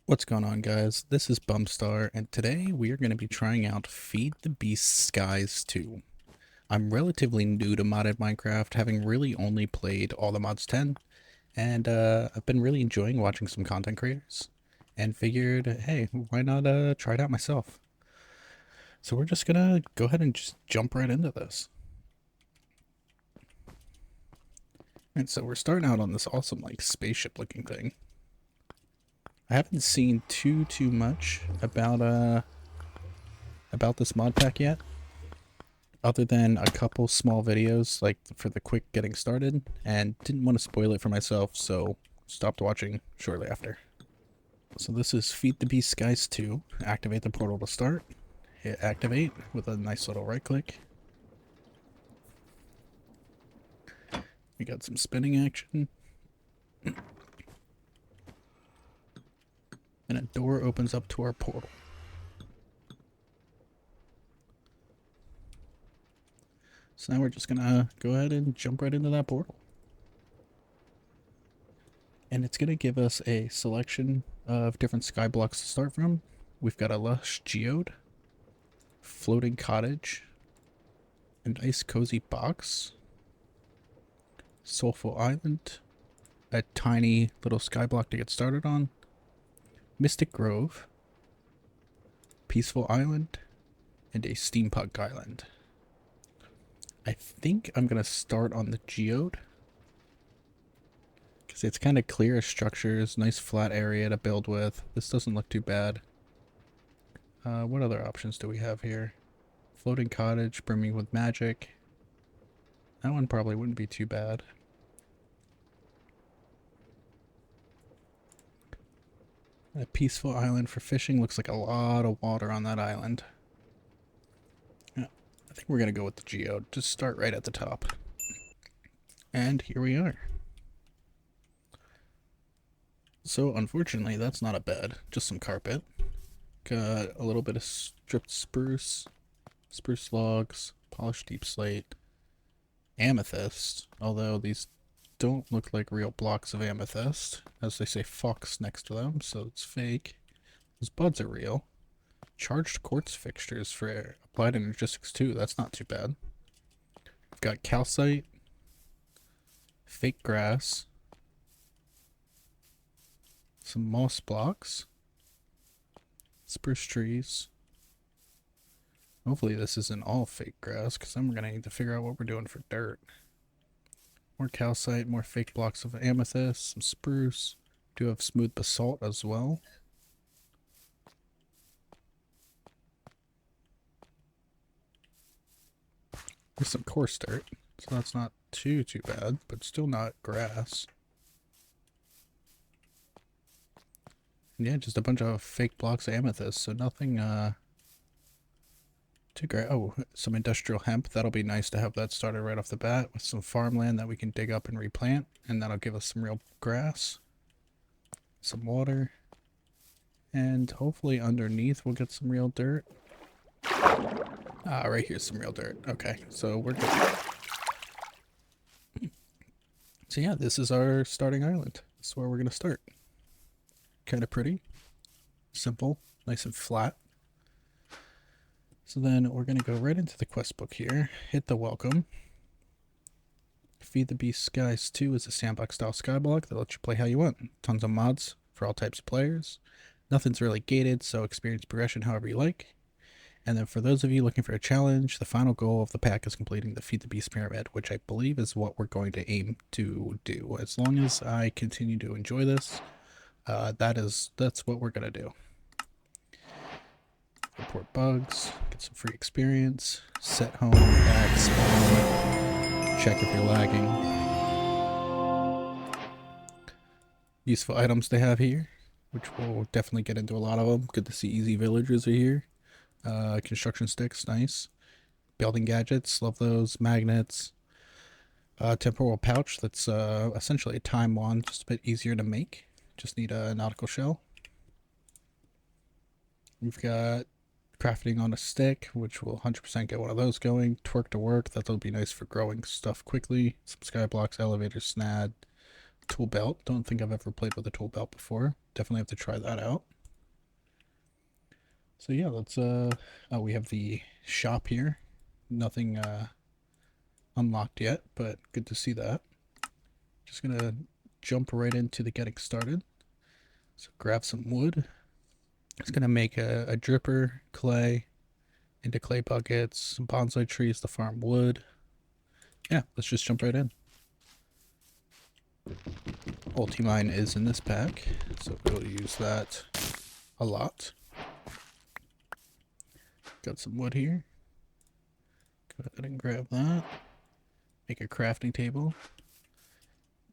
What's going on, guys? This is Bumstar, and today we are going to be trying out FTB Skies 2. I'm relatively new to modded Minecraft, having really only played all the mods 10, and I've been really enjoying watching some content creators, and figured, hey, why not try it out myself? So we're just gonna go ahead and just jump right into this. And so we're starting out on this awesome, like, spaceship looking thing. I haven't seen too much about this mod pack yet, other than a couple small videos like for the quick getting started, and didn't want to spoil it for myself, so stopped watching shortly after. So this is FTB Skies 2. Activate the portal to start. Hit activate with a nice little right click. We got some spinning action. And a door opens up to our portal. So now we're just gonna go ahead and jump right into that portal. And it's gonna give us a selection of different sky blocks to start from. We've got a lush geode, floating cottage, a nice cozy box, soulful island, a tiny little sky block to get started on, mystic grove, peaceful island, and a steampunk island. I think I'm gonna start on the geode because it's kind of clear structures, nice flat area to build with. This doesn't look too bad. What other options do we have here? Floating cottage, brimming with magic. That one probably wouldn't be too bad. A peaceful island for fishing. Looks like a lot of water on that island. Yeah, I think we're gonna go with the geode. Just start right at the top. And here we are. So unfortunately, that's not a bed, just some carpet. Got a little bit of stripped spruce, spruce logs, polished deep slate, amethyst, although these don't look like real blocks of amethyst, as they say fox next to them, so it's fake. Those buds are real. Charged quartz fixtures for applied energistics too, that's not too bad. We've got calcite, fake grass, some moss blocks, spruce trees. Hopefully this isn't all fake grass, because then we're going to need to figure out what we're doing for dirt. More calcite, more fake blocks of amethyst, some spruce. Do have smooth basalt as well. There's some coarse dirt, so that's not too bad, but still not grass. And yeah, just a bunch of fake blocks of amethyst, so nothing too great. Oh, some industrial hemp. That'll be nice to have that started right off the bat with some farmland that we can dig up and replant, and that'll give us some real grass, some water, and hopefully underneath we'll get some real dirt. Ah, right here's some real dirt. Okay, so we're good. So yeah, this is our starting island. This is where we're gonna start. Kind of pretty, simple, nice and flat. So then we're going to go right into the quest book here, hit the welcome. FTB Skies 2 is a sandbox style skyblock that lets you play how you want. Tons of mods for all types of players. Nothing's really gated, so experience progression however you like. And then for those of you looking for a challenge, the final goal of the pack is completing the Feed the Beast Pyramid, which I believe is what we're going to aim to do. As long as I continue to enjoy this, that's what we're going to do. Report bugs, get some free experience, set home, back, spawn, check if you're lagging. Useful items they have here, which we'll definitely get into a lot of them. Good to see easy villagers are here. Construction sticks, nice. Building gadgets, love those. Magnets. Temporal pouch, that's essentially a time wand, just a bit easier to make. Just need a nautical shell. We've got crafting on a stick, which will 100% get one of those going. Twerk to work, that'll be nice for growing stuff quickly. Some sky blocks, elevator, snad, tool belt. Don't think I've ever played with a tool belt before. Definitely have to try that out. So yeah, let's oh, we have the shop here. Nothing unlocked yet, but good to see that. Just gonna jump right into the getting started. So grab some wood. It's gonna make a dripper, clay, into clay buckets, some bonsai trees to farm wood. Yeah, let's just jump right in. Ultimine is in this pack, so we'll use that a lot. Got some wood here. Go ahead and grab that. Make a crafting table.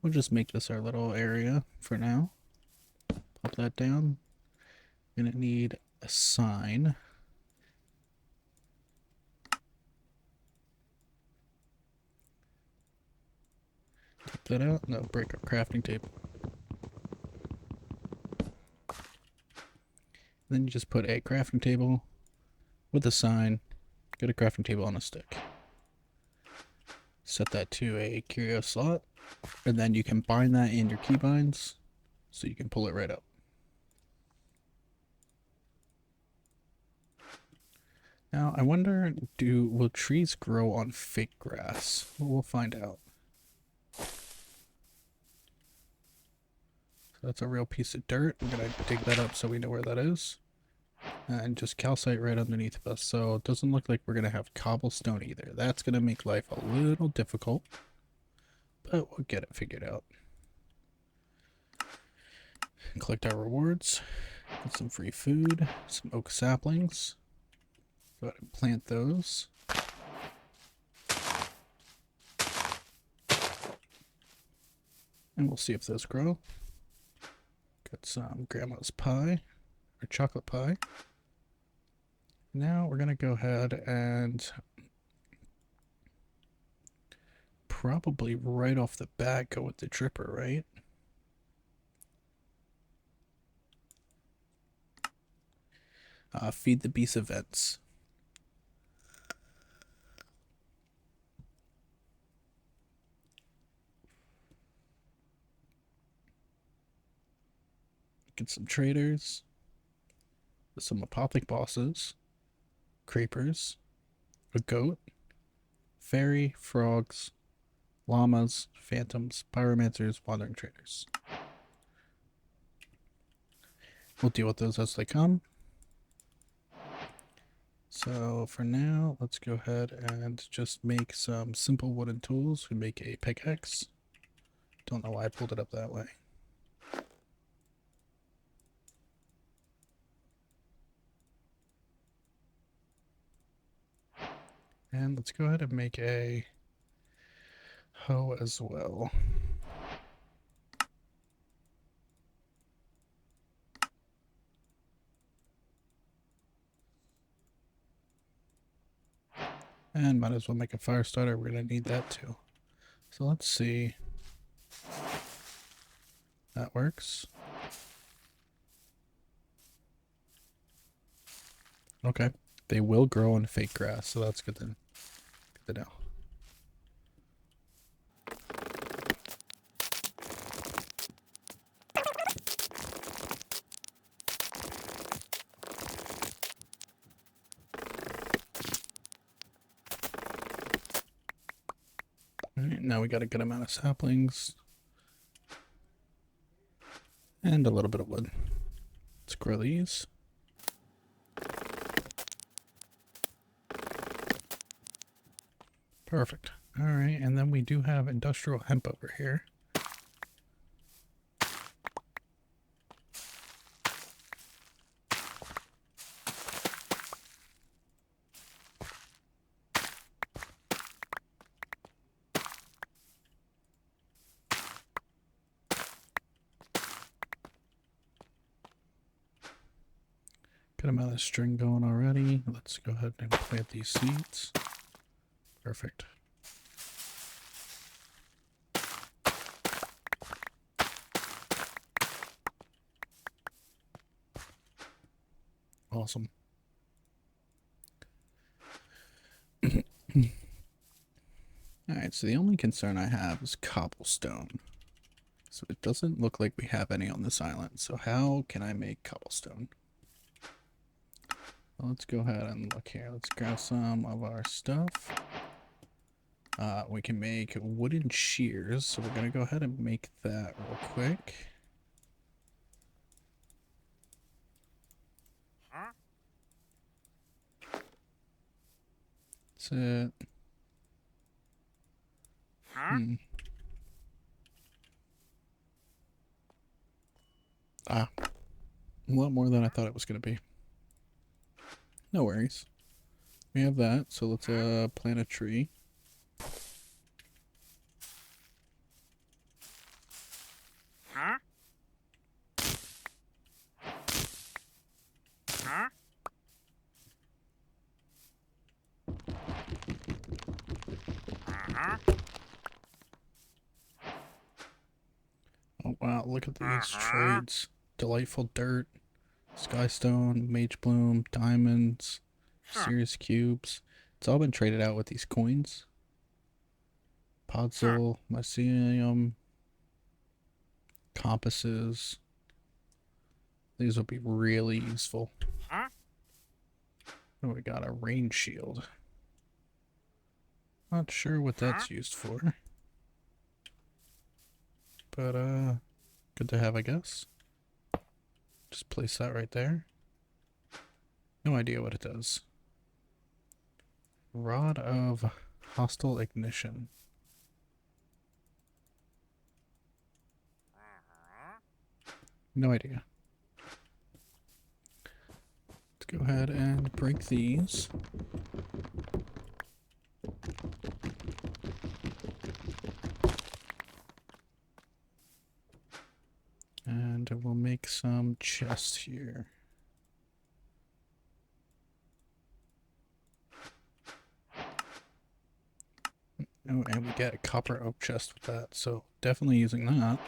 We'll just make this our little area for now. Pop that down. Gonna need a sign. Take that out. No, break our crafting table. Then you just put a crafting table with a sign. Get a crafting table on a stick. Set that to a curio slot, and then you can bind that in your keybinds so you can pull it right up. Now I wonder, will trees grow on fake grass? Well, we'll find out. So that's a real piece of dirt. I'm gonna dig that up so we know where that is. And just calcite right underneath of us, so it doesn't look like we're gonna have cobblestone either. That's gonna make life a little difficult, but we'll get it figured out. Collect our rewards. Get some free food, some oak saplings. Go ahead and plant those. And we'll see if those grow. Got some grandma's pie, or chocolate pie. Now we're gonna go ahead and probably right off the bat go with the dripper, right? Feed the beast events. Get some traders, some apothic bosses, creepers, a goat, fairy, frogs, llamas, phantoms, pyromancers, wandering traders. We'll deal with those as they come. So for now, let's go ahead and just make some simple wooden tools. We make a pickaxe. Don't know why I pulled it up that way. And let's go ahead and make a hoe as well. And might as well make a fire starter. We're going to need that too. So let's see. That works. Okay. They will grow in fake grass, so that's good to know. Alright, now we got a good amount of saplings. And a little bit of wood. Let's grow these. Perfect. Alright, and then we do have industrial hemp over here. Good amount of string going already. Let's go ahead and plant these seeds. Perfect. Awesome. Alright, so the only concern I have is cobblestone. So it doesn't look like we have any on this island. So how can I make cobblestone? let's go ahead and look here. Let's grab some of our stuff. We can make wooden shears, so we're gonna go ahead and make that real quick. That's it. Ah, a lot more than I thought it was gonna be. No worries. We have that, so let's plant a tree. Oh wow, look at these trades. Delightful dirt, skystone, mage bloom, diamonds, serious cubes. It's all been traded out with these coins. Podzol, mycelium, compasses. These will be really useful. Oh, we got a rain shield. Not sure what that's used for. But, good to have, I guess. Just place that right there. No idea what it does. Rod of hostile ignition. No idea. Let's go ahead and break these. And we'll make some chests here. Oh, and we get a copper oak chest with that, so definitely using that.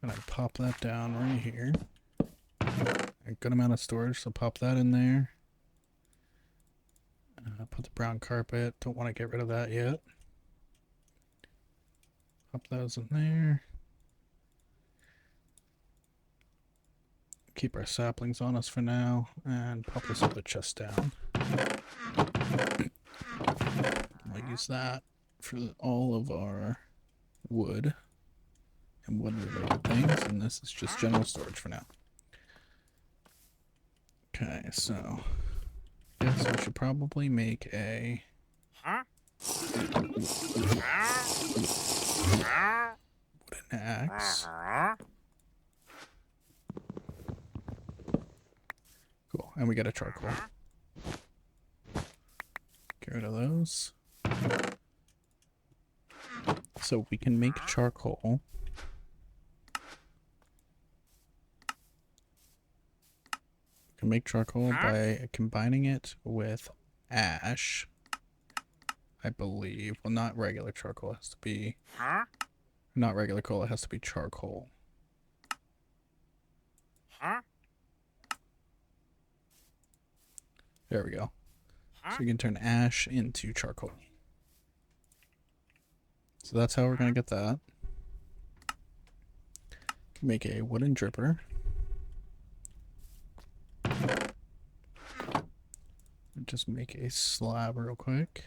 Gonna pop that down right here. A good amount of storage, so pop that in there. Put the brown carpet, don't want to get rid of that yet. Pop those in there. Keep our saplings on us for now, and pop this other chest down. We'll use that for all of our wood and wood related things, and this is just general storage for now. Okay, so I guess we should probably make a wooden axe. Cool, and we got a charcoal. Get rid of those. So we can make charcoal. We can make charcoal by combining it with ash, I believe. Well, not regular charcoal. It has to be... Not regular coal, it has to be charcoal. There we go. So we can turn ash into charcoal. So that's how we're going to get that. Can make a wooden dripper. Just make a slab real quick.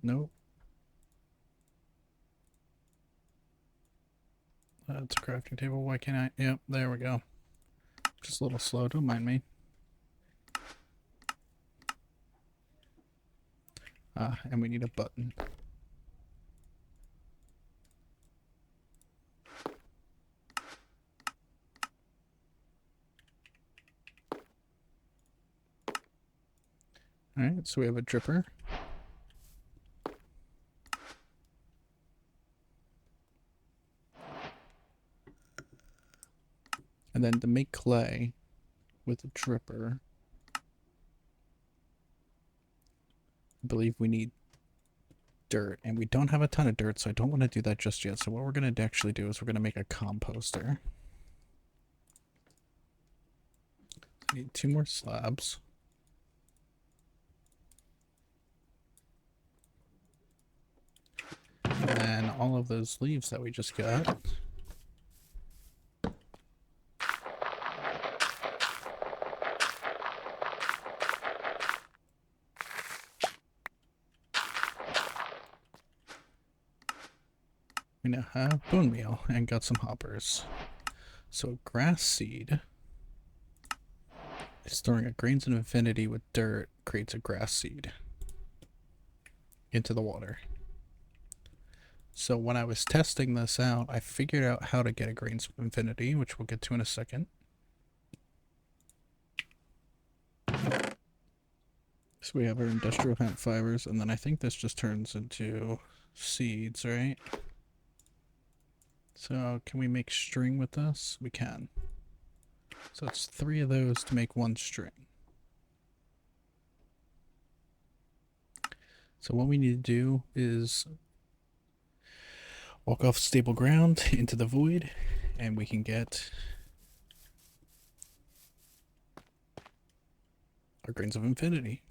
Nope. That's a crafting table. Why can't I? Yep, there we go. Just a little slow, don't mind me. And we need a button. Alright, so we have a dripper. And then to make clay with a dripper, I believe we need dirt. And we don't have a ton of dirt, so I don't want to do that just yet. So what we're going to actually do is we're going to make a composter. I need 2 more slabs. And then all of those leaves that we just got, We now have bone meal and got some hoppers. So grass seed is storing a grains of infinity with dirt creates a grass seed into the water. So when I was testing this out, I figured out how to get a grains of infinity, which we'll get to in a second. So we have our industrial hemp fibers, and then I think this just turns into seeds, right? So can we make string with this? We can. So it's 3 of those to make 1 string. So what we need to do is walk off stable ground into the void, and we can get our grains of infinity.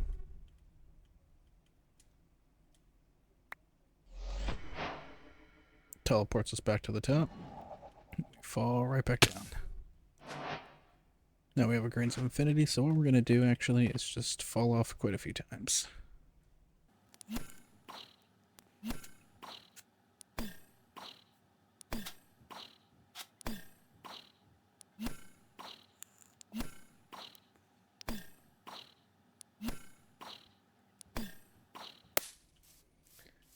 Teleports us back to the top. We fall right back down. Now we have our grains of infinity, so what we're going to do actually is just fall off quite a few times.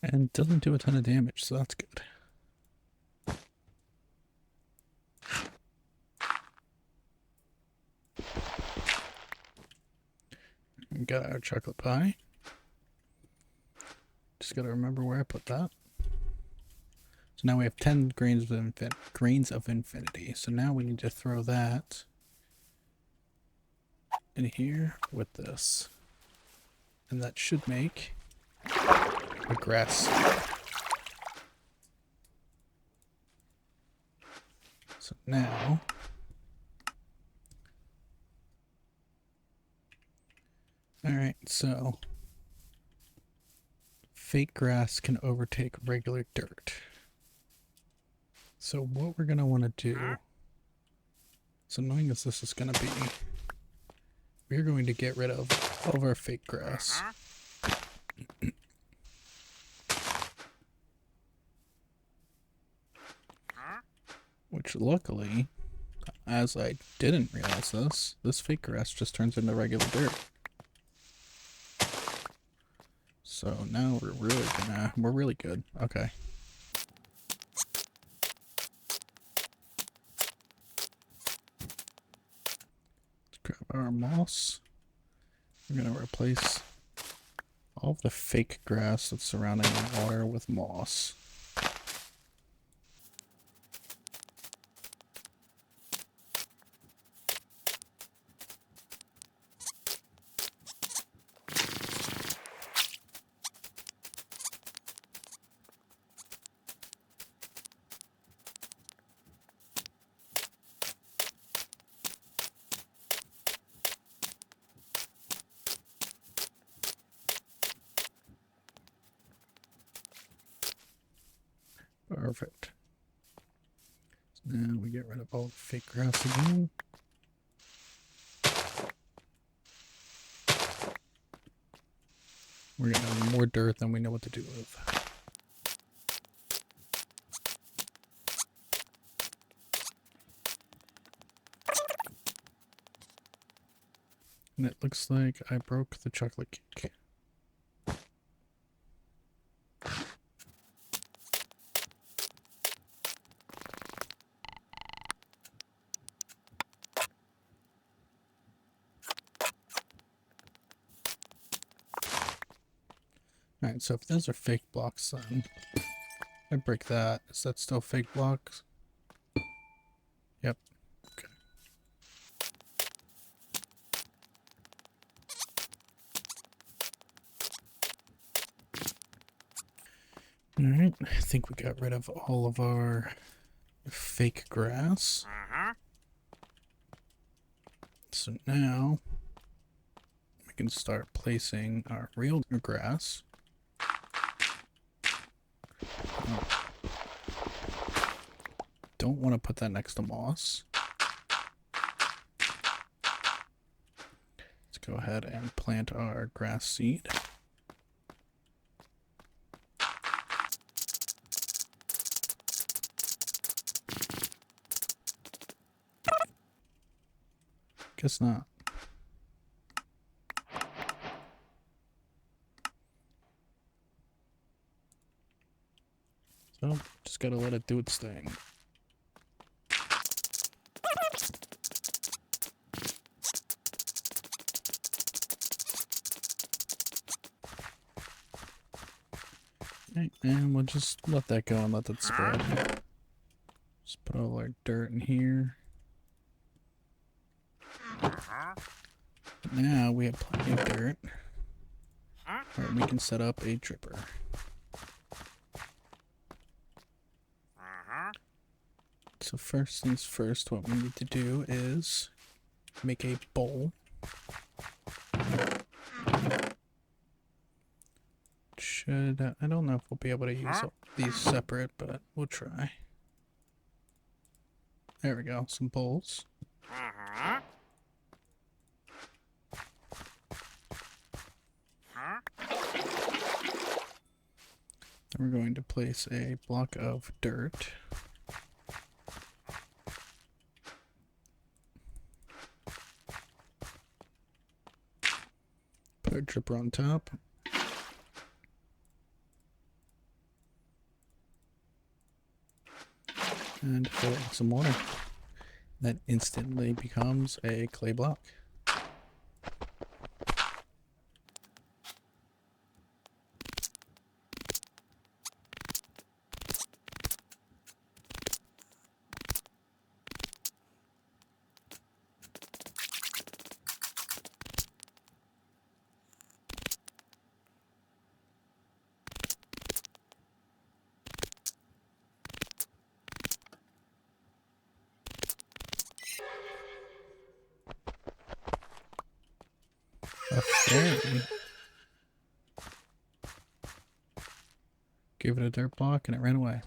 And doesn't do a ton of damage, so that's good. We got our chocolate pie. Just gotta remember where I put that. So now we have 10 grains of infinity. So now we need to throw that in here with this. And that should make a grass. So now alright, so fake grass can overtake regular dirt. So what we're going to want to do, as annoying as this is going to be, we're going to get rid of all of our fake grass. Which luckily, as I didn't realize this fake grass just turns into regular dirt. So now we're really good. Okay. Let's grab our moss. We're gonna replace all of the fake grass that's surrounding the water with moss. Perfect. So now we get rid of all the fake grass again. We're gonna have more dirt than we know what to do with. And it looks like I broke the chocolate cake. Alright, so if those are fake blocks, then I break that. Is that still fake blocks? Yep. Okay. Alright, I think we got rid of all of our fake grass. So now we can start placing our real grass. Don't want to put that next to moss. Let's go ahead and plant our grass seed. Guess not. So, just gotta let it do its thing. Right, and we'll just let that go and let that spread. Just put all our dirt in here. Now we have plenty of dirt. Where we can set up a dripper. So first things first, what we need to do is make a bowl. I don't know if we'll be able to use these separate, but we'll try. There we go, some bowls. Then we're going to place a block of dirt. Put our dripper on top. And fill it with some water. That instantly becomes a clay block. A fairy. Give it a dirt block and it ran away.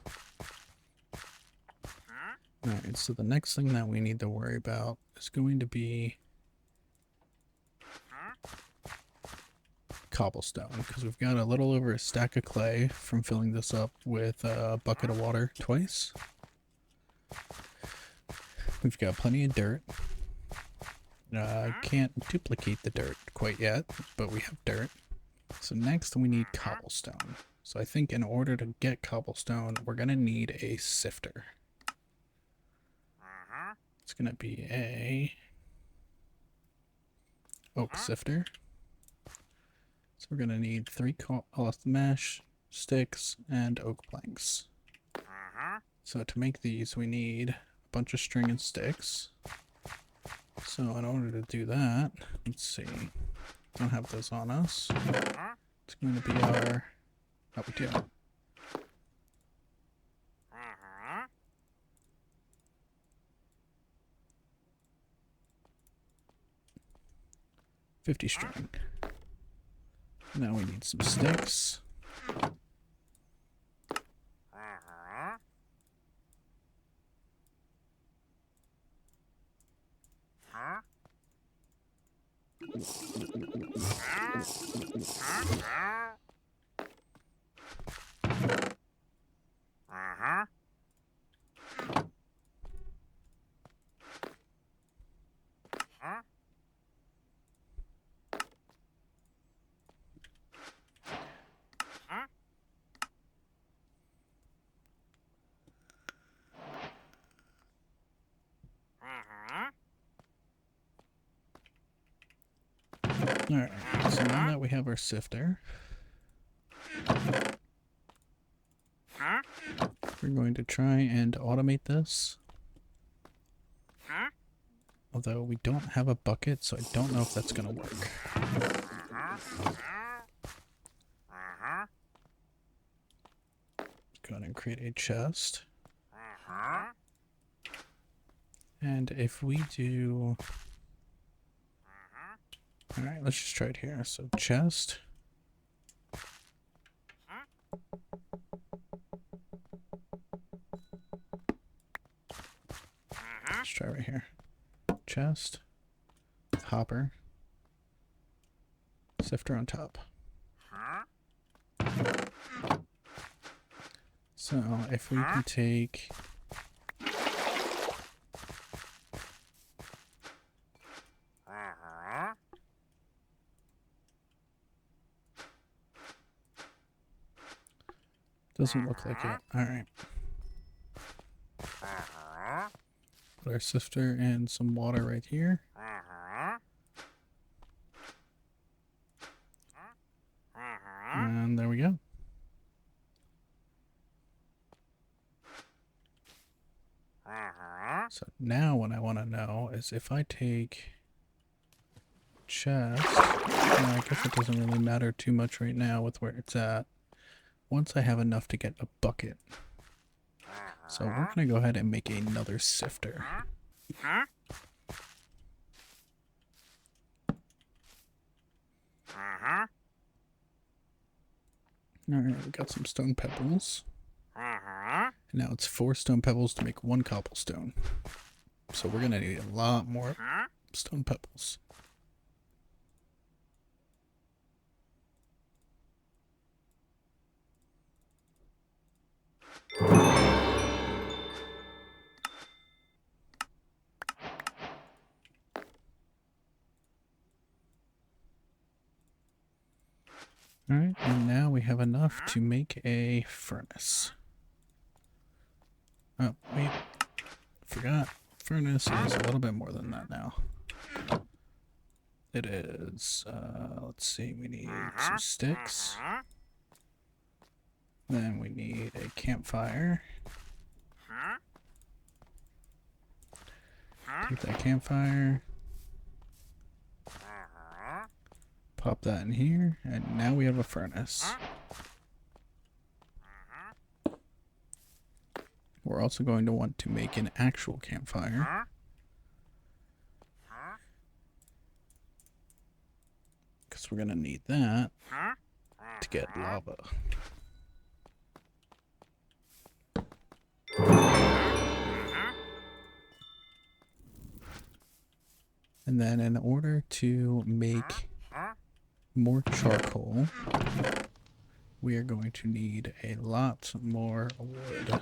Alright, so the next thing that we need to worry about is going to be cobblestone, because we've got a little over a stack of clay from filling this up with a bucket of water twice. We've got plenty of dirt. I can't duplicate the dirt quite yet, but we have dirt. So next we need cobblestone. So I think in order to get cobblestone, we're going to need a sifter. It's going to be a oak sifter. So we're going to need 3 cloth mesh, sticks, and oak planks. So to make these, we need a bunch of string and sticks. So in order to do that, let's see, don't have those on us. It's going to be our, oh we do. 50 string. Now we need some sticks. Alright, so now that we have our sifter, we're going to try and automate this. Although we don't have a bucket, so I don't know if that's going to work. Go ahead and create a chest. And if we do... Alright, let's just try it here. So chest. Let's try right here. Chest. Hopper. Sifter on top. So if we can take... Doesn't look like it. Alright. Put our sifter and some water right here. And there we go. So now what I want to know is if I take chest, I guess it doesn't really matter too much right now with where it's at. Once I have enough to get a bucket. So we're going to go ahead and make another sifter. Alright, we got some stone pebbles. Now it's 4 stone pebbles to make 1 cobblestone. So we're going to need a lot more stone pebbles. Alright, and now we have enough to make a furnace. Oh, wait. Forgot. Furnace is a little bit more than that now. It is, let's see, we need some sticks. Then we need a campfire. Take that campfire. Pop that in here, and now we have a furnace. We're also going to want to make an actual campfire. Because we're going to need that to get lava. And then in order to make more charcoal, we are going to need a lot more wood.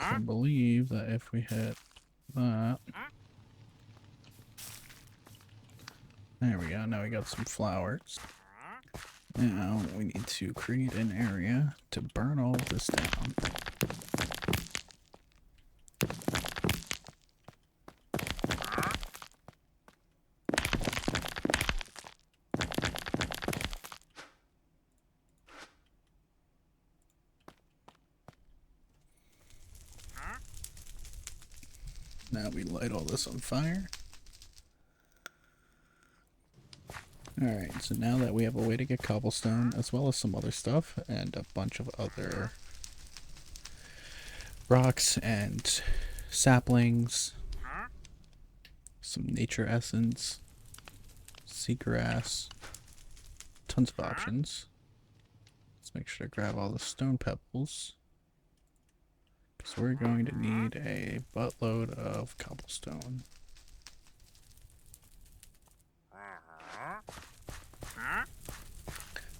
I believe that if we hit that, there we go, now we got some flowers. Now we need to create an area to burn all of this down. Now we light all this on fire. Alright, so now that we have a way to get cobblestone, as well as some other stuff, and a bunch of other rocks and saplings, some nature essence, seagrass, tons of options. Let's make sure to grab all the stone pebbles. So we're going to need a buttload of cobblestone.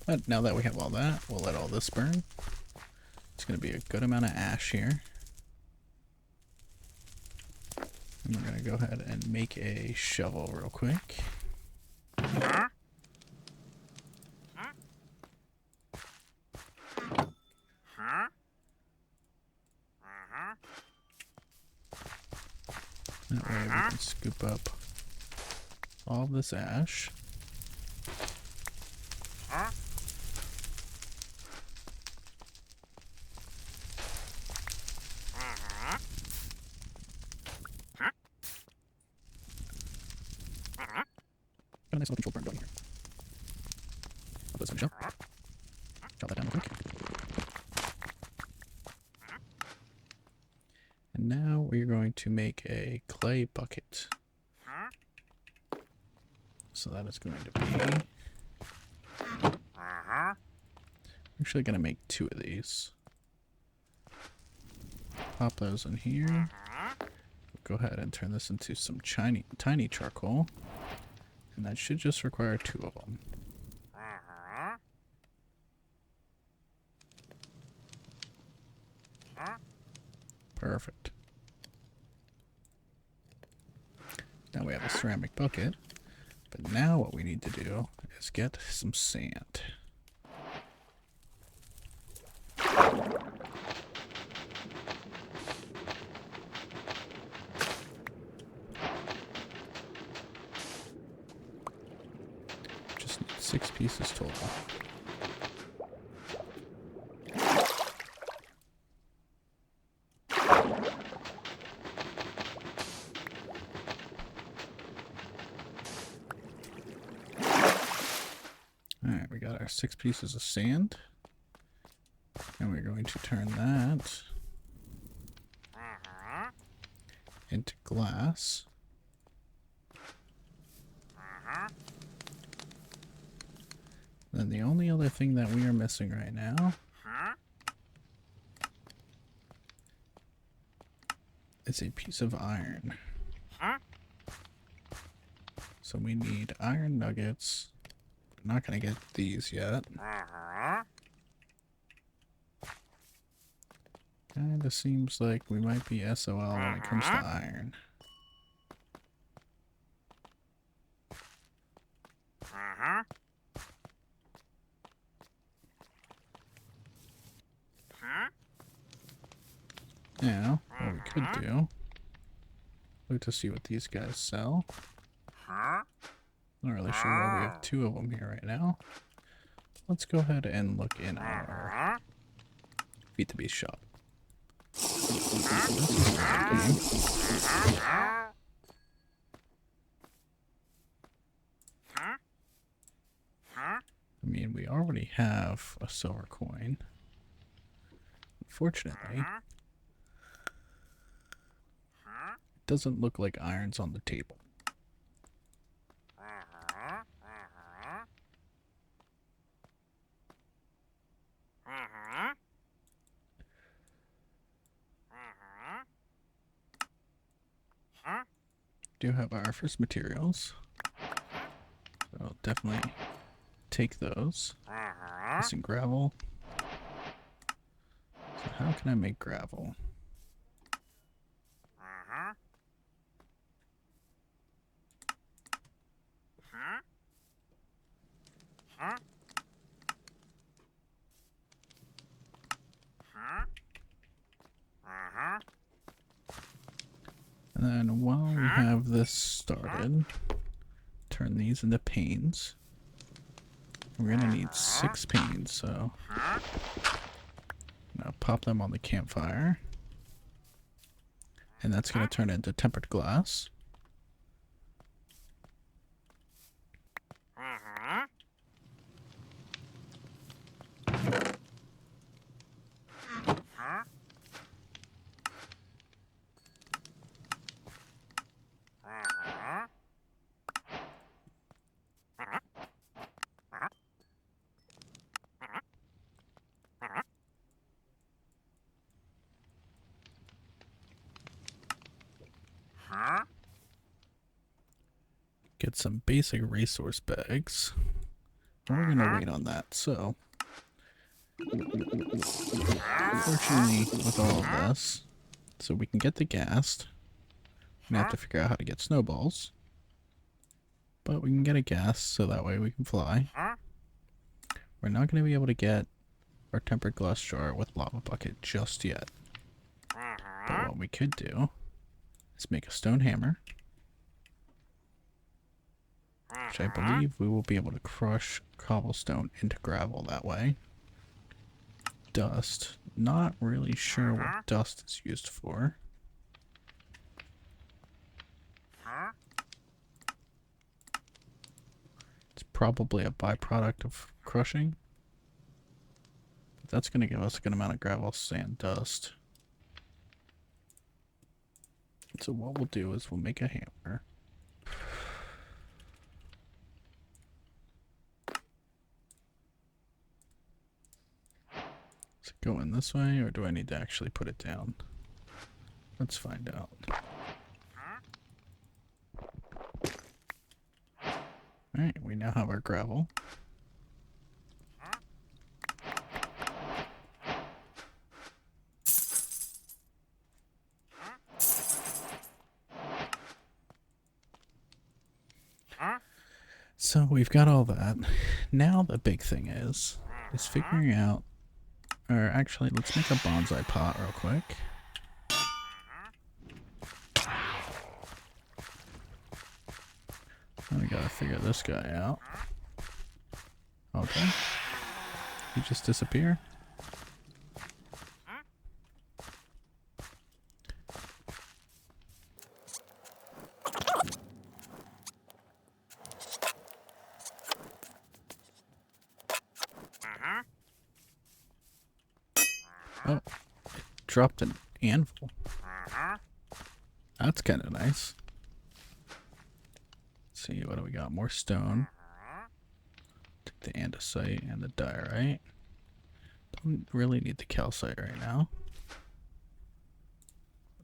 But now that we have all that, we'll let all this burn. It's going to be a good amount of ash here. And we're going to go ahead and make a shovel real quick. That way we can scoop up all this ash. Got a nice little control burn going here. I'll put some shell. Chop that down real quick. And now we're going to make a clay bucket. So that is going to be... I'm actually going to make 2 of these. Pop those in here. Go ahead and turn this into some tiny charcoal. And that should just require 2 of them. Perfect. Now we have a ceramic bucket. But now what we need to do is get some sand. Just need 6 pieces total. Alright, we got our 6 pieces of sand. And we're going to turn that into glass. Then the only other thing that we are missing right now is a piece of iron. So we need iron nuggets. We're not going to get these yet. Kinda seems like we might be SOL when it comes to iron. Now, what we could do, look to see what these guys sell. Not really sure why we have 2 of them here right now. Let's go ahead and look in our FTB shop. I mean, we already have a silver coin. Unfortunately, it doesn't look like iron's on the table. Do have our first materials, so I'll definitely take those. Some gravel. So how can I make gravel? And then while we have this started, turn these into panes. We're gonna need 6 panes, so now pop them on the campfire. And that's gonna turn into tempered glass. Get some basic resource bags. We're gonna wait on that. So, unfortunately, with all of this, so we can get the ghast, we have to figure out how to get snowballs. But we can get a ghast, so that way we can fly. We're not going to be able to get our tempered glass jar with lava bucket just yet. But what we could do is make a stone hammer, which I believe we will be able to crush cobblestone into gravel that way. Dust. Not really sure what dust is used for. It's probably a byproduct of crushing. But that's going to give us a good amount of gravel, sand, dust. So what we'll do is we'll make a hammer. Does it go in this way, or do I need to actually put it down? Let's find out. Alright, we now have our gravel. So we've got all that. Now the big thing is figuring out, or actually let's make a bonsai pot real quick. We gotta figure this guy out. Okay. He just disappear? Oh, it dropped an anvil. That's kind of nice. Let's see, what do we got? More stone. Take the andesite and the diorite. Don't really need the calcite right now.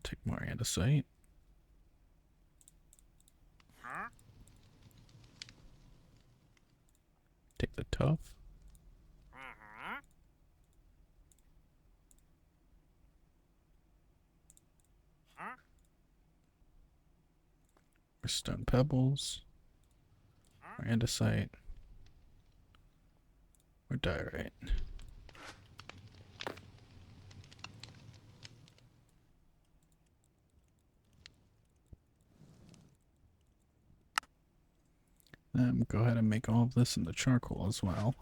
Take more andesite. Take the tough. More stone pebbles. More andesite. More diorite. Then go ahead and make all of this into charcoal as well.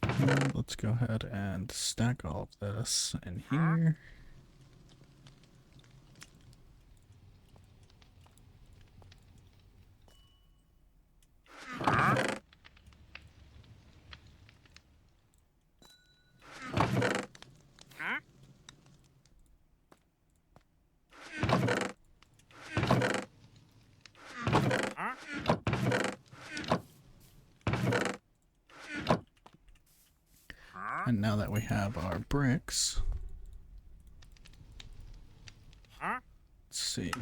And let's go ahead and stack all of this in here. And now that we have our bricks, let's see.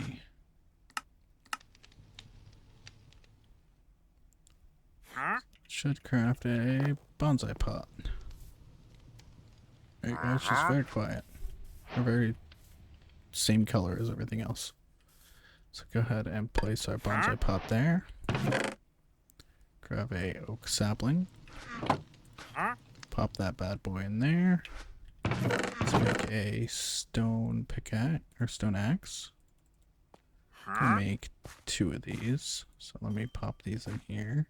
Should craft a bonsai pot. There you go, it's just very quiet. Or very same color as everything else. So go ahead and place our bonsai pot there. Grab a oak sapling. Pop that bad boy in there. Let's make a stone pickaxe or stone axe. I'll make 2 of these. So let me pop these in here.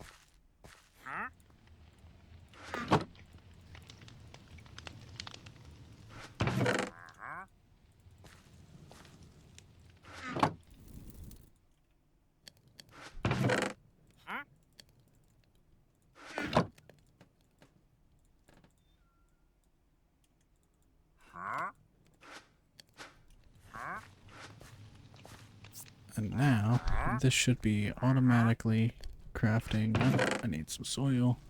And now, this should be automatically crafting. Oh, I need some soil.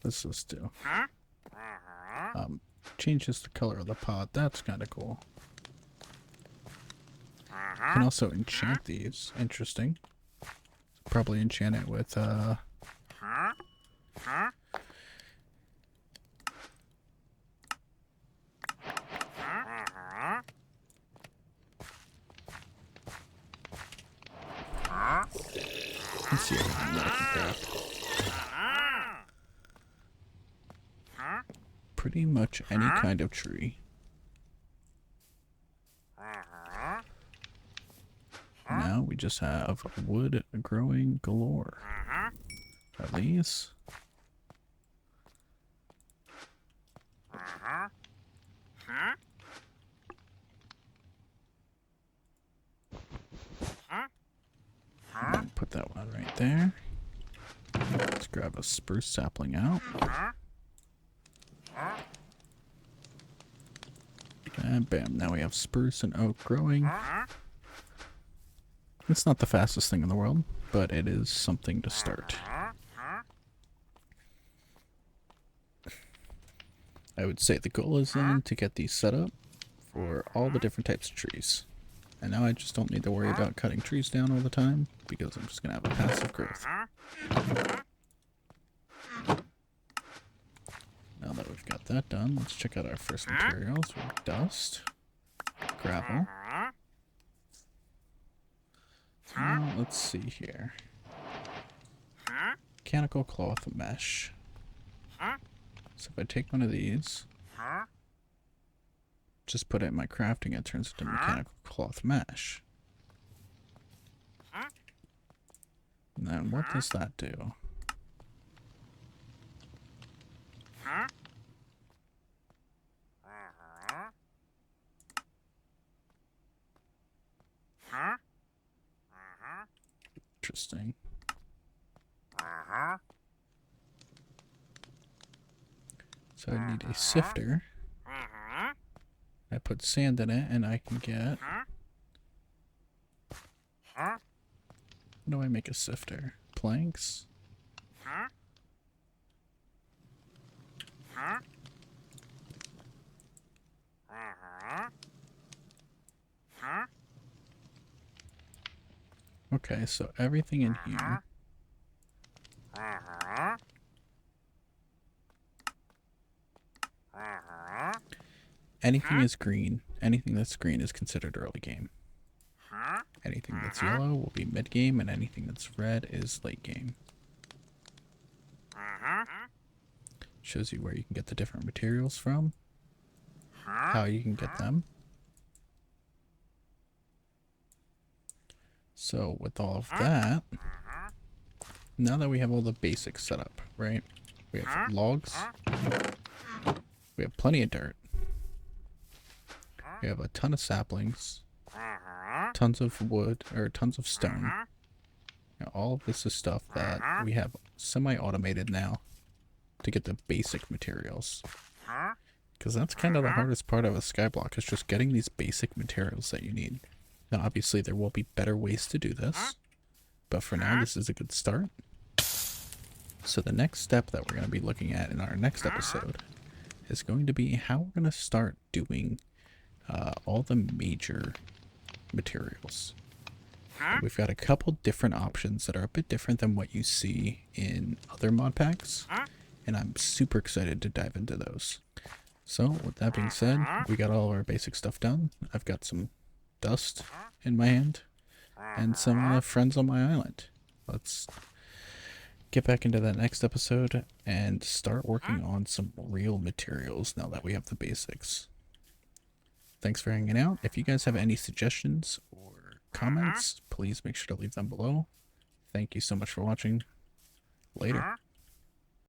Let's just do. Changes the color of the pot. That's kind of cool. You can also enchant these. Interesting. Probably enchant it with let's see everything that I can craft. Pretty much any kind of tree. Now we just have wood growing galore. At least. Put that one right there. Let's grab a spruce sapling out. And bam, now we have spruce and oak growing. It's not the fastest thing in the world, but it is something to start. I would say the goal is then to get these set up for all the different types of trees. And now I just don't need to worry about cutting trees down all the time, because I'm just going to have a passive growth. Now that we've got that done, let's check out our first materials. We have dust, gravel. So now let's see here. Mechanical cloth mesh. So if I take one of these, just put it in my crafting, it turns into mechanical cloth mesh. And then what does that do? Interesting. So I need a sifter. I put sand in it and I can get... How do I make a sifter? Planks? Okay, so everything in here. Anything is green. Anything that's green is considered early game. Anything that's yellow will be mid game, and anything that's red is late game. Shows you where you can get the different materials from, how you can get them. So with all of that, now that we have all the basics set up, right? We have logs. We have plenty of dirt. We have a ton of saplings. Tons of wood, or tons of stone. You know, all of this is stuff that we have semi-automated now to get the basic materials. Because that's kind of the hardest part of a skyblock, is just getting these basic materials that you need. Now obviously there will be better ways to do this, but for now this is a good start. So the next step that we're going to be looking at in our next episode is going to be how we're going to start doing all the major materials. And we've got a couple different options that are a bit different than what you see in other mod packs, and I'm super excited to dive into those. So with that being said, we got all our basic stuff done. I've got some dust in my hand and some friends on my island. Let's get back into that next episode and start working on some real materials now that we have the basics. Thanks for hanging out. If you guys have any suggestions or comments, please make sure to leave them below. Thank you so much for watching. Later.